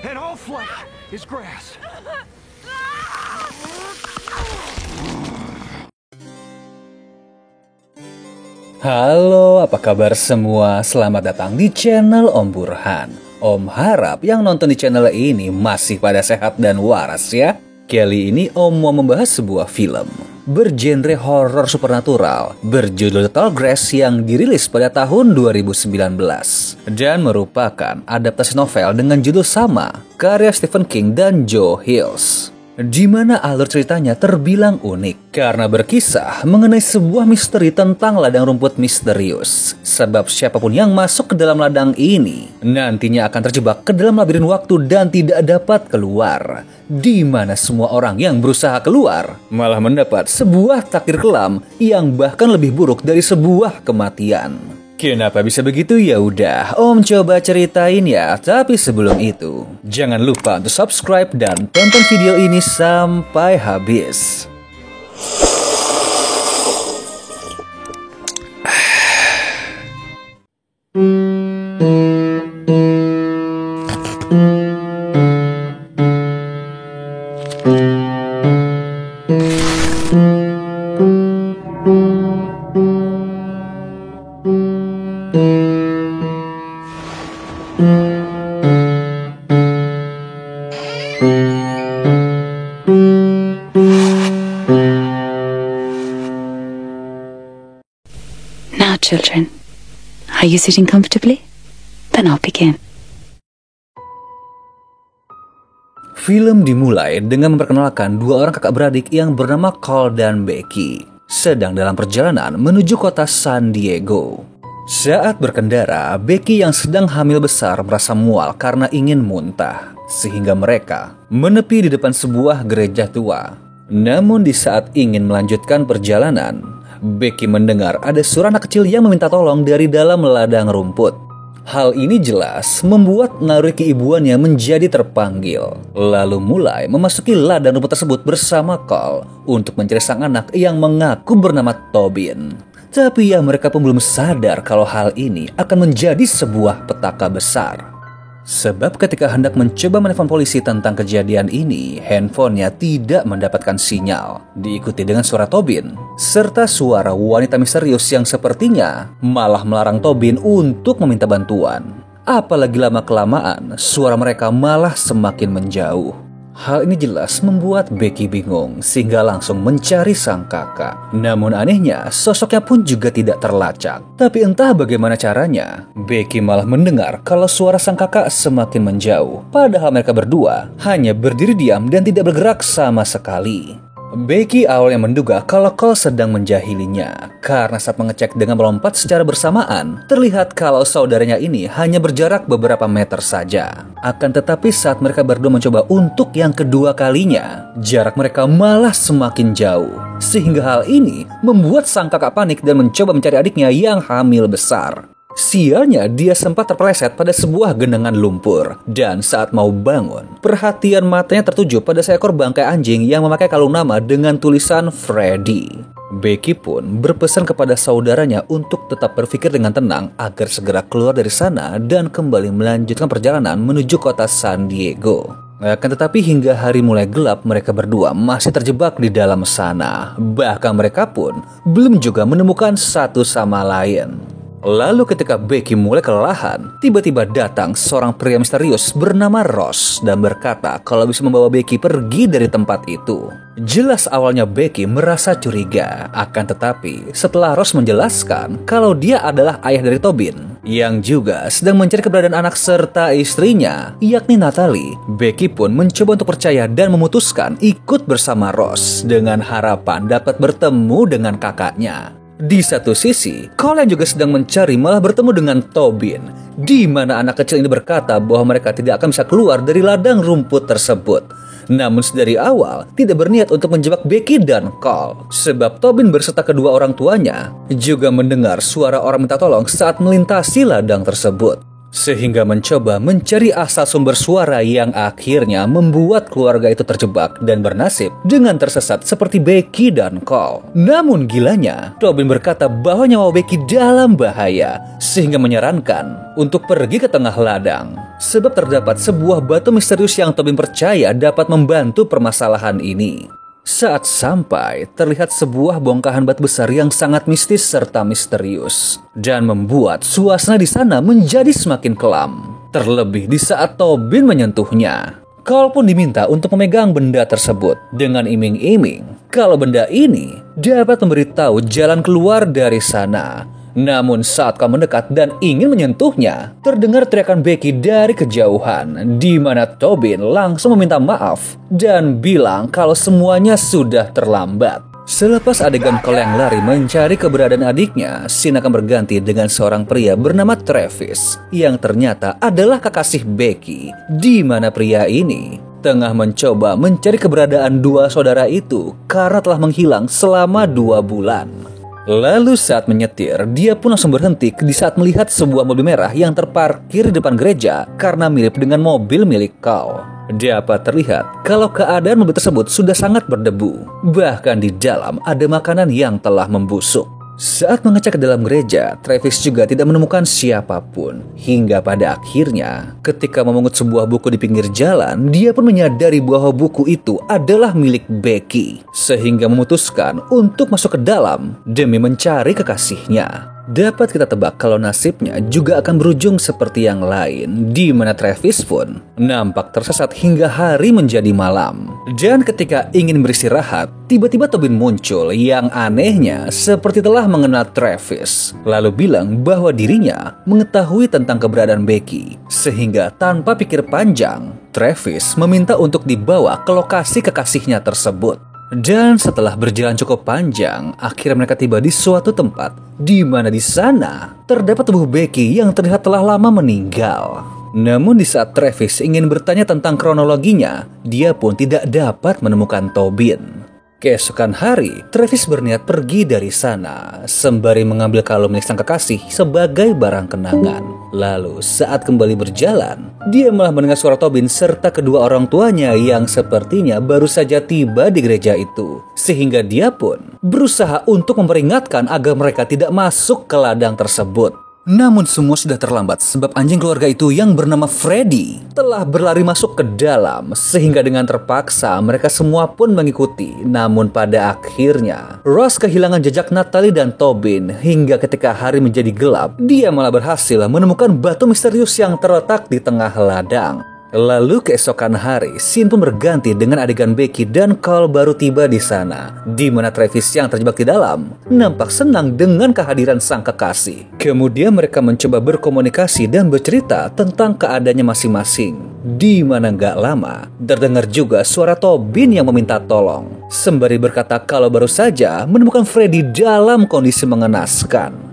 and all flesh is grass. Halo, apa kabar semua? Selamat datang di channel Om Burhan. Om harap yang nonton di channel ini masih pada sehat dan waras ya. Kali ini Om mau membahas sebuah film bergenre horor supernatural berjudul Tall Grass yang dirilis pada tahun 2019 dan merupakan adaptasi novel dengan judul sama karya Stephen King dan Joe Hill, di mana alur ceritanya terbilang unik karena berkisah mengenai sebuah misteri tentang ladang rumput misterius. Sebab siapapun yang masuk ke dalam ladang ini nantinya akan terjebak ke dalam labirin waktu dan tidak dapat keluar, di mana semua orang yang berusaha keluar malah mendapat sebuah takdir kelam yang bahkan lebih buruk dari sebuah kematian. Kenapa bisa begitu? Ya udah, Om coba ceritain ya. Tapi sebelum itu, jangan lupa untuk subscribe dan tonton video ini sampai habis. Now, children, are you sitting comfortably? Then I'll begin. Film dimulai dengan memperkenalkan dua orang kakak beradik yang bernama Cole dan Becky sedang dalam perjalanan menuju kota San Diego. Saat berkendara, Becky yang sedang hamil besar merasa mual karena ingin muntah, sehingga mereka menepi di depan sebuah gereja tua. Namun di saat ingin melanjutkan perjalanan, Becky mendengar ada suara anak kecil yang meminta tolong dari dalam ladang rumput. Hal ini jelas membuat naluri keibuannya menjadi terpanggil, lalu mulai memasuki ladang rumput tersebut bersama Cole untuk mencari sang anak yang mengaku bernama Tobin. Tapi ya mereka pun belum sadar kalau hal ini akan menjadi sebuah petaka besar. Sebab ketika hendak mencoba menelpon polisi tentang kejadian ini, handphonenya tidak mendapatkan sinyal. Diikuti dengan suara Tobin, serta suara wanita misterius yang sepertinya malah melarang Tobin untuk meminta bantuan. Apalagi lama-kelamaan, suara mereka malah semakin menjauh. Hal ini jelas membuat Becky bingung sehingga langsung mencari sang kakak. Namun anehnya, sosoknya pun juga tidak terlacak. Tapi entah bagaimana caranya, Becky malah mendengar kalau suara sang kakak semakin menjauh. Padahal mereka berdua hanya berdiri diam dan tidak bergerak sama sekali. Becky awalnya menduga kalau Cole sedang menjahilinya karena saat mengecek dengan melompat secara bersamaan, terlihat kalau saudaranya ini hanya berjarak beberapa meter saja. Akan tetapi saat mereka berdua mencoba untuk yang kedua kalinya, jarak mereka malah semakin jauh. Sehingga hal ini membuat sang kakak panik dan mencoba mencari adiknya yang hamil besar. Sialnya, dia sempat terpeleset pada sebuah genangan lumpur. Dan saat mau bangun, perhatian matanya tertuju pada seekor bangkai anjing yang memakai kalung nama dengan tulisan Freddy. Becky pun berpesan kepada saudaranya untuk tetap berpikir dengan tenang agar segera keluar dari sana dan kembali melanjutkan perjalanan menuju kota San Diego. Akan tetapi hingga hari mulai gelap, mereka berdua masih terjebak di dalam sana. Bahkan mereka pun belum juga menemukan satu sama lain. Lalu ketika Becky mulai kelelahan, tiba-tiba datang seorang pria misterius bernama Ross dan berkata kalau bisa membawa Becky pergi dari tempat itu. Jelas awalnya Becky merasa curiga, akan tetapi setelah Ross menjelaskan kalau dia adalah ayah dari Tobin, yang juga sedang mencari keberadaan anak serta istrinya, yakni Natalie, Becky pun mencoba untuk percaya dan memutuskan ikut bersama Ross dengan harapan dapat bertemu dengan kakaknya. Di satu sisi, Cole yang juga sedang mencari malah bertemu dengan Tobin, di mana anak kecil ini berkata bahwa mereka tidak akan bisa keluar dari ladang rumput tersebut. Namun sedari awal tidak berniat untuk menjebak Becky dan Cole, sebab Tobin berserta kedua orang tuanya juga mendengar suara orang minta tolong saat melintasi ladang tersebut. sehingga mencoba mencari asal sumber suara yang akhirnya membuat keluarga itu terjebak dan bernasib dengan tersesat seperti Becky dan Cole. Namun gilanya, Tobin berkata bahwa nyawa Becky dalam bahaya, sehingga menyarankan untuk pergi ke tengah ladang. Sebab terdapat sebuah batu misterius yang Tobin percaya dapat membantu permasalahan ini. Saat sampai, terlihat sebuah bongkahan batu besar yang sangat mistis serta misterius dan membuat suasana di sana menjadi semakin kelam. Terlebih di saat Tobin menyentuhnya. Cole pun diminta untuk memegang benda tersebut dengan iming-iming kalau benda ini dapat memberitahu jalan keluar dari sana. Namun saat kau mendekat dan ingin menyentuhnya, terdengar teriakan Becky dari kejauhan, di mana Tobin langsung meminta maaf dan bilang kalau semuanya sudah terlambat. Selepas adegan Cole yang lari mencari keberadaan adiknya, scene akan berganti dengan seorang pria bernama Travis yang ternyata adalah kekasih Becky, di mana pria ini tengah mencoba mencari keberadaan dua saudara itu karena telah menghilang selama 2 bulan. Lalu saat menyetir, dia pun langsung berhenti di saat melihat sebuah mobil merah yang terparkir di depan gereja karena mirip dengan mobil milik Cole. Dapat terlihat kalau keadaan mobil tersebut sudah sangat berdebu. Bahkan di dalam ada makanan yang telah membusuk. Saat mengecek ke dalam gereja, Travis juga tidak menemukan siapapun. Hingga pada akhirnya, ketika memungut sebuah buku di pinggir jalan, dia pun menyadari bahwa buku itu adalah milik Becky. Sehingga memutuskan untuk masuk ke dalam demi mencari kekasihnya. Dapat kita tebak kalau nasibnya juga akan berujung seperti yang lain, di mana Travis pun nampak tersesat hingga hari menjadi malam. Dan ketika ingin beristirahat, tiba-tiba Tobin muncul yang anehnya seperti telah mengenal Travis, lalu bilang bahwa dirinya mengetahui tentang keberadaan Becky. Sehingga tanpa pikir panjang, Travis meminta untuk dibawa ke lokasi kekasihnya tersebut. Dan setelah berjalan cukup panjang, akhirnya mereka tiba di suatu tempat di mana di sana terdapat tubuh Becky yang terlihat telah lama meninggal. Namun di saat Travis ingin bertanya tentang kronologinya, dia pun tidak dapat menemukan Tobin. Keesokan hari, Travis berniat pergi dari sana, sembari mengambil kalung milik sang kekasih sebagai barang kenangan. Lalu saat kembali berjalan, dia malah mendengar suara Tobin serta kedua orang tuanya yang sepertinya baru saja tiba di gereja itu. Sehingga dia pun berusaha untuk memperingatkan agar mereka tidak masuk ke ladang tersebut. Namun semua sudah terlambat sebab anjing keluarga itu yang bernama Freddy telah berlari masuk ke dalam, sehingga dengan terpaksa mereka semua pun mengikuti. Namun pada akhirnya Ross kehilangan jejak Natalie dan Tobin hingga ketika hari menjadi gelap, dia malah berhasil menemukan batu misterius yang terletak di tengah ladang. Lalu keesokan hari, scene pun berganti dengan adegan Becky dan Cole baru tiba di sana, di mana Travis yang terjebak di dalam nampak senang dengan kehadiran sang kekasih. Kemudian mereka mencoba berkomunikasi dan bercerita tentang keadaannya masing-masing. Di mana gak lama, terdengar juga suara Tobin yang meminta tolong, sembari berkata kalau baru saja menemukan Freddy dalam kondisi mengenaskan.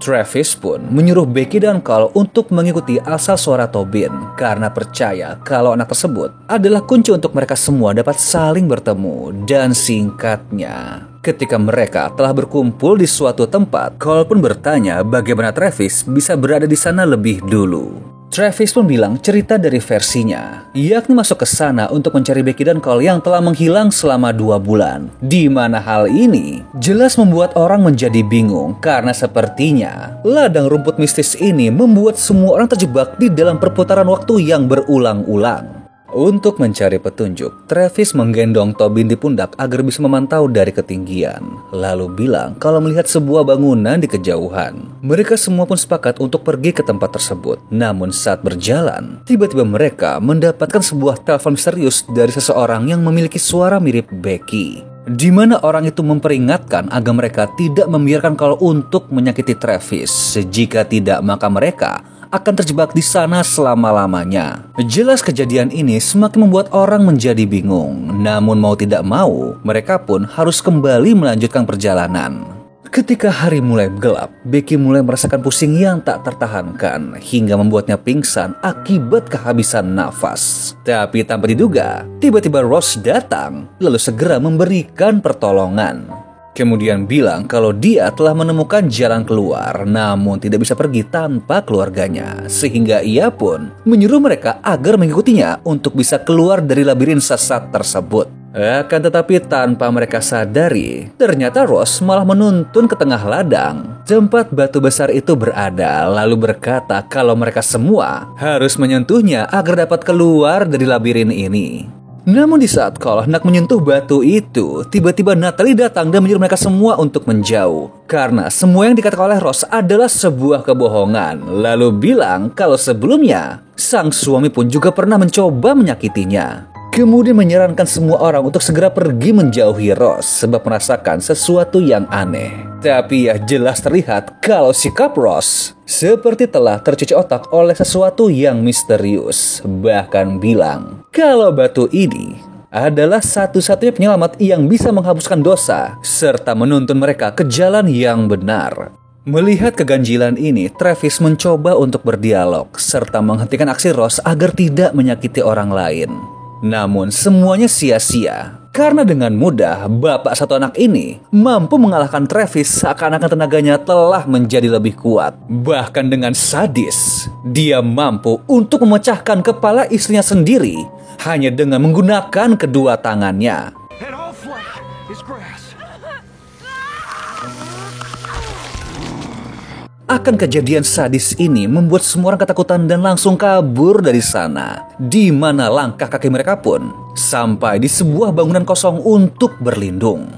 Travis pun menyuruh Becky dan Cole untuk mengikuti asal suara Tobin karena percaya kalau anak tersebut adalah kunci untuk mereka semua dapat saling bertemu. Dan singkatnya, ketika mereka telah berkumpul di suatu tempat, Cole pun bertanya bagaimana Travis bisa berada di sana lebih dulu. Travis pun bilang cerita dari versinya, yakni masuk ke sana untuk mencari Becky dan Cole yang telah menghilang selama 2 bulan. Di mana hal ini jelas membuat orang menjadi bingung karena sepertinya ladang rumput mistis ini membuat semua orang terjebak di dalam perputaran waktu yang berulang-ulang. Untuk mencari petunjuk, Travis menggendong Tobin di pundak agar bisa memantau dari ketinggian. Lalu bilang kalau melihat sebuah bangunan di kejauhan. Mereka semua pun sepakat untuk pergi ke tempat tersebut. Namun saat berjalan, tiba-tiba mereka mendapatkan sebuah telepon misterius dari seseorang yang memiliki suara mirip Becky. Di mana orang itu memperingatkan agar mereka tidak membiarkan Cole untuk menyakiti Travis. Jika tidak, maka mereka akan terjebak di sana selama-lamanya. Jelas kejadian ini semakin membuat orang menjadi bingung. Namun mau tidak mau, mereka pun harus kembali melanjutkan perjalanan. Ketika hari mulai gelap, Becky mulai merasakan pusing yang tak tertahankan hingga membuatnya pingsan akibat kehabisan nafas. Tapi tanpa diduga, tiba-tiba Ross datang lalu segera memberikan pertolongan. Kemudian bilang kalau dia telah menemukan jalan keluar, namun tidak bisa pergi tanpa keluarganya. Sehingga ia pun menyuruh mereka agar mengikutinya untuk bisa keluar dari labirin sesat tersebut. Akan tetapi tanpa mereka sadari, ternyata Ross malah menuntun ke tengah ladang tempat batu besar itu berada, lalu berkata kalau mereka semua harus menyentuhnya agar dapat keluar dari labirin ini. Namun di saat Cole hendak menyentuh batu itu, tiba-tiba Natalie datang dan menyuruh mereka semua untuk menjauh. Karena semua yang dikatakan oleh Ross adalah sebuah kebohongan. Lalu bilang kalau sebelumnya, sang suami pun juga pernah mencoba menyakitinya. Kemudian menyarankan semua orang untuk segera pergi menjauhi Ross sebab merasakan sesuatu yang aneh. Tapi ya jelas terlihat kalau sikap Ross seperti telah tercuci otak oleh sesuatu yang misterius. Bahkan bilang kalau batu ini adalah satu-satunya penyelamat yang bisa menghapuskan dosa serta menuntun mereka ke jalan yang benar. Melihat keganjilan ini, Travis mencoba untuk berdialog serta menghentikan aksi Ross agar tidak menyakiti orang lain. Namun semuanya sia-sia, karena dengan mudah bapak satu anak ini mampu mengalahkan Travis seakan-akan tenaganya telah menjadi lebih kuat. Bahkan dengan sadis, dia mampu untuk memecahkan kepala istrinya sendiri hanya dengan menggunakan kedua tangannya. And all flesh is grass. Akan kejadian sadis ini membuat semua orang ketakutan dan langsung kabur dari sana, di mana langkah kaki mereka pun sampai di sebuah bangunan kosong untuk berlindung.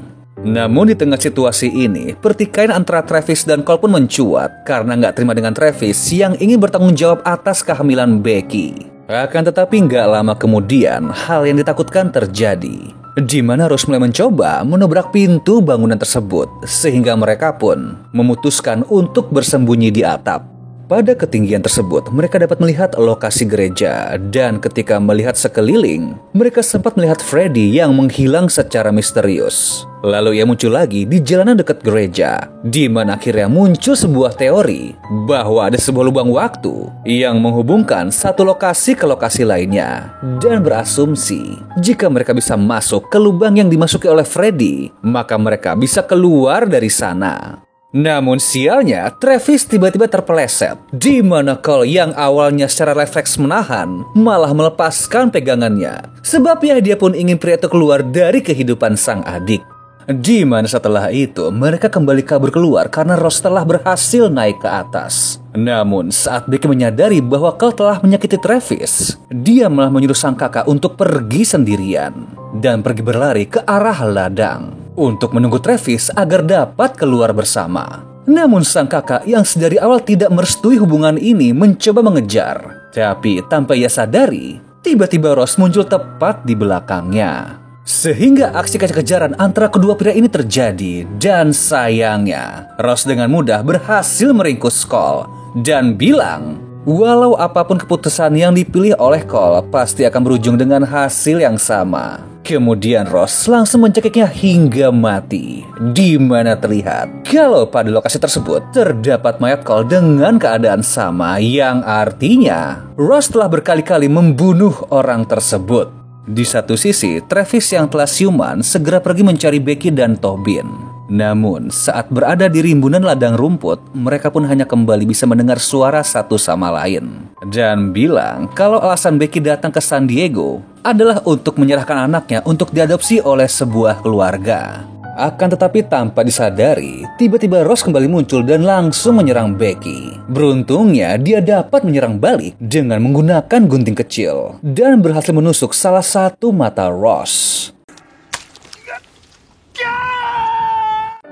Namun di tengah situasi ini, pertikaian antara Travis dan Cole pun mencuat karena nggak terima dengan Travis yang ingin bertanggung jawab atas kehamilan Becky. Akan tetapi nggak lama kemudian, hal yang ditakutkan terjadi, di mana Ross mulai mencoba menobrak pintu bangunan tersebut, sehingga mereka pun memutuskan untuk bersembunyi di atap. Pada ketinggian tersebut, mereka dapat melihat lokasi gereja, dan ketika melihat sekeliling, mereka sempat melihat Freddy yang menghilang secara misterius. Lalu ia muncul lagi di jalanan dekat gereja, di mana akhirnya muncul sebuah teori bahwa ada sebuah lubang waktu yang menghubungkan satu lokasi ke lokasi lainnya, dan berasumsi jika mereka bisa masuk ke lubang yang dimasuki oleh Freddy, maka mereka bisa keluar dari sana. Namun sialnya, Travis tiba-tiba terpeleset, di mana Cole yang awalnya secara refleks menahan, malah melepaskan pegangannya. Sebab ya dia pun ingin pria itu keluar dari kehidupan sang adik. Di mana setelah itu, mereka kembali kabur keluar karena Ross telah berhasil naik ke atas. Namun saat Becky menyadari bahwa Cole telah menyakiti Travis, dia malah menyuruh sang kakak untuk pergi sendirian dan pergi berlari ke arah ladang untuk menunggu Travis agar dapat keluar bersama. Namun sang kakak yang sedari awal tidak merestui hubungan ini mencoba mengejar. Tapi tanpa ia sadari, tiba-tiba Ross muncul tepat di belakangnya. Sehingga aksi kejar-kejaran antara kedua pria ini terjadi. Dan sayangnya, Ross dengan mudah berhasil meringkus Cole dan bilang walau apapun keputusan yang dipilih oleh Cole pasti akan berujung dengan hasil yang sama. Kemudian Ross langsung mencekiknya hingga mati, di mana terlihat kalau pada lokasi tersebut terdapat mayat Cole dengan keadaan sama, yang artinya Ross telah berkali-kali membunuh orang tersebut. Di satu sisi, Travis yang telah siuman segera pergi mencari Becky dan Tobin. Namun, saat berada di rimbunan ladang rumput, mereka pun hanya kembali bisa mendengar suara satu sama lain. Dan bilang kalau alasan Becky datang ke San Diego adalah untuk menyerahkan anaknya untuk diadopsi oleh sebuah keluarga. Akan tetapi tanpa disadari, tiba-tiba Ross kembali muncul dan langsung menyerang Becky. Beruntungnya, dia dapat menyerang balik dengan menggunakan gunting kecil dan berhasil menusuk salah satu mata Ross.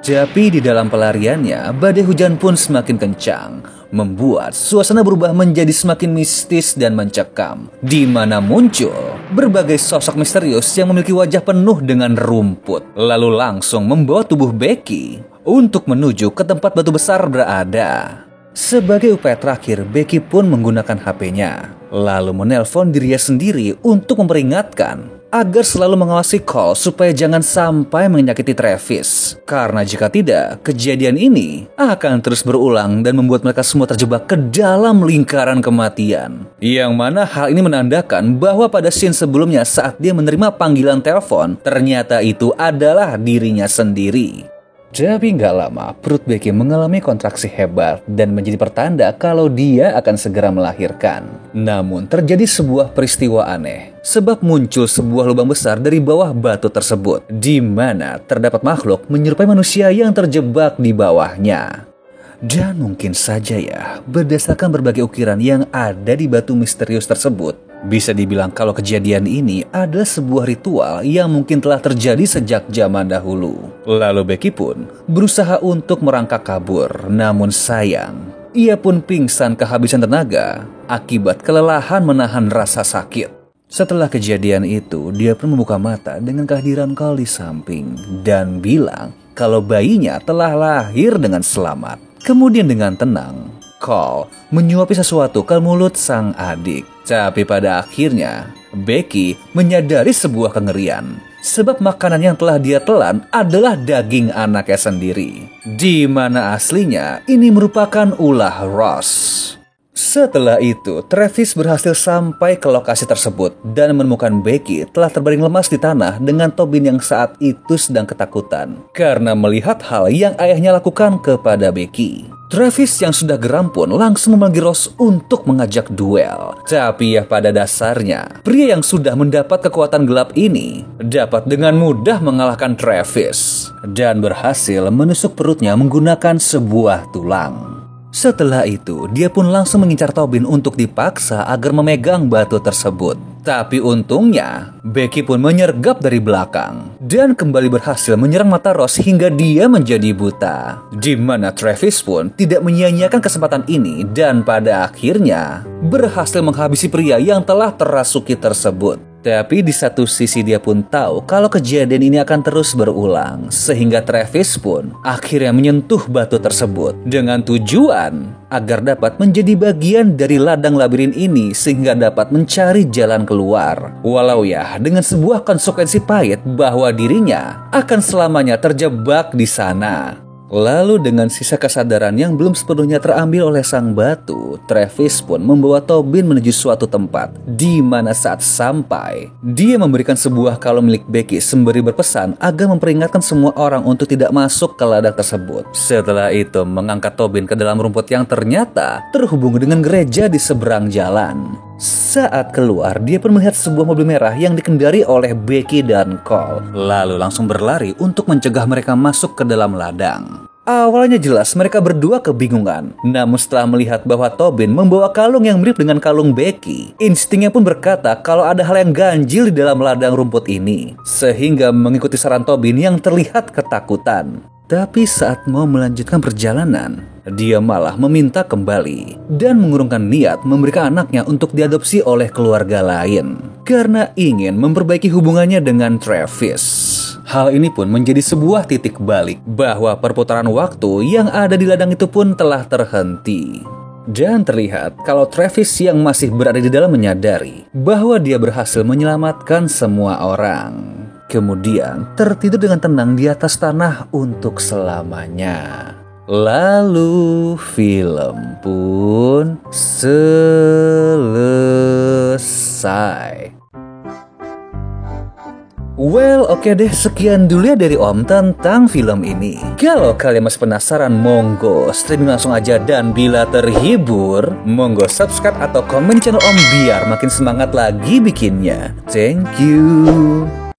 Tapi di dalam pelariannya, badai hujan pun semakin kencang, membuat suasana berubah menjadi semakin mistis dan mencekam, di mana muncul berbagai sosok misterius yang memiliki wajah penuh dengan rumput, lalu langsung membawa tubuh Becky untuk menuju ke tempat batu besar berada. Sebagai upaya terakhir, Becky pun menggunakan HP-nya, lalu menelpon dirinya sendiri untuk memperingatkan agar selalu mengawasi Cole supaya jangan sampai menyakiti Travis. Karena jika tidak, kejadian ini akan terus berulang dan membuat mereka semua terjebak ke dalam lingkaran kematian. Yang mana hal ini menandakan bahwa pada scene sebelumnya saat dia menerima panggilan telepon, ternyata itu adalah dirinya sendiri. Tapi nggak lama, perut Becky mengalami kontraksi hebat dan menjadi pertanda kalau dia akan segera melahirkan. Namun terjadi sebuah peristiwa aneh, sebab muncul sebuah lubang besar dari bawah batu tersebut, di mana terdapat makhluk menyerupai manusia yang terjebak di bawahnya. Dan mungkin saja ya, berdasarkan berbagai ukiran yang ada di batu misterius tersebut, bisa dibilang kalau kejadian ini adalah sebuah ritual yang mungkin telah terjadi sejak zaman dahulu. Lalu Becky pun berusaha untuk merangkak kabur, namun sayang, ia pun pingsan kehabisan tenaga akibat kelelahan menahan rasa sakit. Setelah kejadian itu, dia pun membuka mata dengan kehadiran Cole di samping dan bilang kalau bayinya telah lahir dengan selamat. Kemudian dengan tenang, Cole menyuapi sesuatu ke mulut sang adik. Tapi pada akhirnya, Becky menyadari sebuah kengerian. Sebab makanan yang telah dia telan adalah daging anaknya sendiri. Di mana aslinya ini merupakan ulah Ross. Setelah itu, Travis berhasil sampai ke lokasi tersebut dan menemukan Becky telah terbaring lemas di tanah dengan Tobin yang saat itu sedang ketakutan karena melihat hal yang ayahnya lakukan kepada Becky. Travis yang sudah geram pun langsung memanggil Ross untuk mengajak duel. Tapi ya pada dasarnya, pria yang sudah mendapat kekuatan gelap ini dapat dengan mudah mengalahkan Travis dan berhasil menusuk perutnya menggunakan sebuah tulang. Setelah itu, dia pun langsung mengincar Tobin untuk dipaksa agar memegang batu tersebut. Tapi untungnya, Becky pun menyergap dari belakang dan kembali berhasil menyerang mata Ross hingga dia menjadi buta. Di mana Travis pun tidak menyia-nyiakan kesempatan ini dan pada akhirnya berhasil menghabisi pria yang telah terasuki tersebut. Tapi di satu sisi dia pun tahu kalau kejadian ini akan terus berulang. Sehingga Travis pun akhirnya menyentuh batu tersebut dengan tujuan agar dapat menjadi bagian dari ladang labirin ini sehingga dapat mencari jalan keluar. Walau ya dengan sebuah konsekuensi pahit bahwa dirinya akan selamanya terjebak di sana. Lalu dengan sisa kesadaran yang belum sepenuhnya terambil oleh sang batu, Travis pun membawa Tobin menuju suatu tempat di mana saat sampai, dia memberikan sebuah kalung milik Becky sembari berpesan agar memperingatkan semua orang untuk tidak masuk ke ladang tersebut. Setelah itu mengangkat Tobin ke dalam rumput yang ternyata terhubung dengan gereja di seberang jalan. Saat keluar, dia pun melihat sebuah mobil merah yang dikendari oleh Becky dan Cole. Lalu langsung berlari untuk mencegah mereka masuk ke dalam ladang. Awalnya jelas mereka berdua kebingungan. Namun setelah melihat bahwa Tobin membawa kalung yang mirip dengan kalung Becky, instingnya pun berkata kalau ada hal yang ganjil di dalam ladang rumput ini. Sehingga mengikuti saran Tobin yang terlihat ketakutan. Tapi saat mau melanjutkan perjalanan, dia malah meminta kembali dan mengurungkan niat memberikan anaknya untuk diadopsi oleh keluarga lain karena ingin memperbaiki hubungannya dengan Travis. Hal ini pun menjadi sebuah titik balik bahwa perputaran waktu yang ada di ladang itu pun telah terhenti. Dan terlihat kalau Travis yang masih berada di dalam menyadari bahwa dia berhasil menyelamatkan semua orang. Kemudian tertidur dengan tenang di atas tanah untuk selamanya. Lalu film pun selesai. Well, oke deh, sekian dulu ya dari Om tentang film ini. Kalau kalian masih penasaran, monggo streaming langsung aja. Dan bila terhibur, monggo subscribe atau komen channel Om biar makin semangat lagi bikinnya. Thank you.